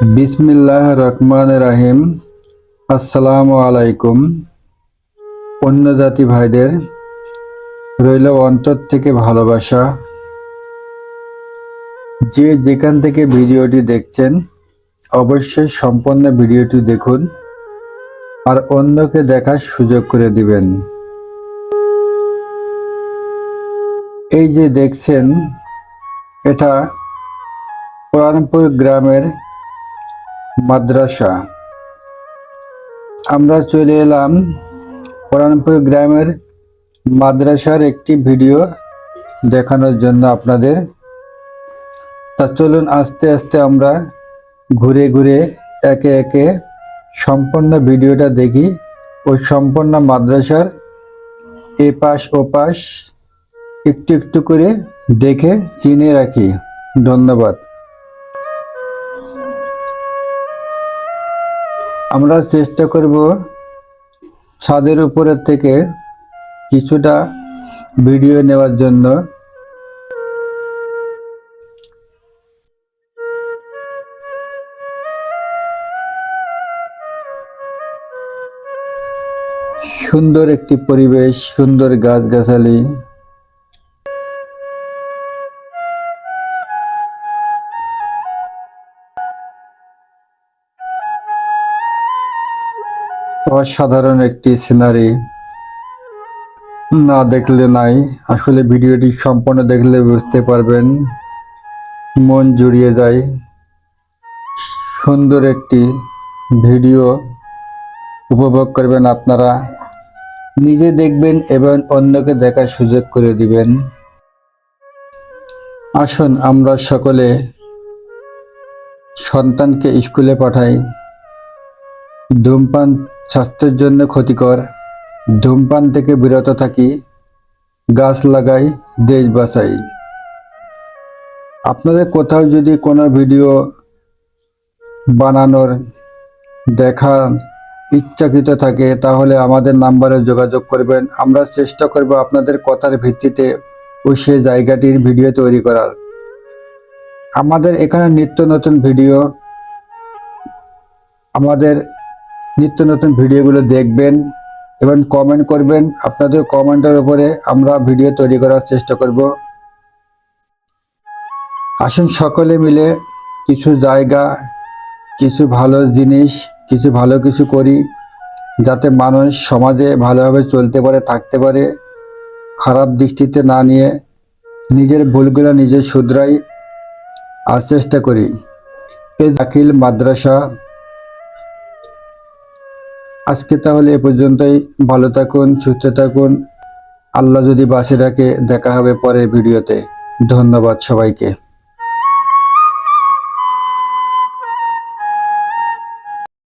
বিসমিল্লাহ রহমান রাহিম। আসসালামু আলাইকুম। অন্য জাতি ভাইদের রইল অন্তর থেকে ভালোবাসা। যে যেখান থেকে ভিডিওটি দেখছেন অবশ্যই সম্পূর্ণ ভিডিওটি দেখুন আর অন্যকে দেখার সুযোগ করে দিবেন। এই যে দেখছেন, এটা পুরানপুর গ্রামের মাদ্রাসা। আমরা চলে এলাম পুরানপুর গ্রামের মাদ্রাসার একটি ভিডিও দেখানোর জন্য আপনাদের। তা চলুন আস্তে আস্তে আমরা ঘুরে ঘুরে একে একে সম্পূর্ণ ভিডিওটা দেখি ও সম্পূর্ণ মাদ্রাসার এপাশ ওপাশ একটু একটু করে দেখে চিনে রাখি। ধন্যবাদ। আমরা চেষ্টা করব ছাদের উপরের থেকে কিছুটা ভিডিও নেওয়ার জন্য। সুন্দর একটি পরিবেশ, সুন্দর গাছগাছালি। অসাধারণ একটি সিনারি, না দেখলে নাই। আসলে ভিডিওটি সম্পূর্ণ দেখলে বুঝতে পারবেন, মন জুড়িয়ে যায়। সুন্দর একটি ভিডিও উপভোগ করবেন আপনারা, নিজে দেখবেন এবং অন্যকে দেখার সুযোগ করে দিবেন। আসুন আমরা সকলে সন্তানকে স্কুলে পাঠাই। ধূমপান স্বাস্থ্যের জন্য ক্ষতিকর। ধূমপান থেকে বিরত থাকি, গাছ লাগাই, দেশ বাঁচাই। আপনাদের কোথাও যদি কোনো ভিডিও বানানোর দেখার ইচ্ছাকৃত থাকে তাহলে আমাদের নাম্বারে যোগাযোগ করবেন। আমরা চেষ্টা করব আপনাদের কথার ভিত্তিতে ওই সে জায়গাটির ভিডিও তৈরি করার। আমাদের এখানে নিত্য নতুন ভিডিও, আমাদের নিত্য নতুন ভিডিওগুলো দেখবেন এবং কমেন্ট করবেন। আপনাদের কমেন্টের উপরে আমরা ভিডিও তৈরি করার চেষ্টা করব। আসুন সকলে মিলে কিছু জায়গা, কিছু ভালো জিনিস, কিছু ভালো কিছু করি, যাতে মানুষ সমাজে ভালোভাবে চলতে পারে, থাকতে পারে। খারাপ দৃষ্টিতে না নিয়ে নিজের ভুলগুলো নিজে শুধরাই আর চেষ্টা করি। এই দাখিল মাদ্রাসা। আজকে তাহলে এ পর্যন্তই। ভালো থাকুন, সুস্থ থাকুন। আল্লাহ যদি বাঁচিয়ে রাখে দেখা হবে পরের ভিডিওতে। ধন্যবাদ সবাইকে।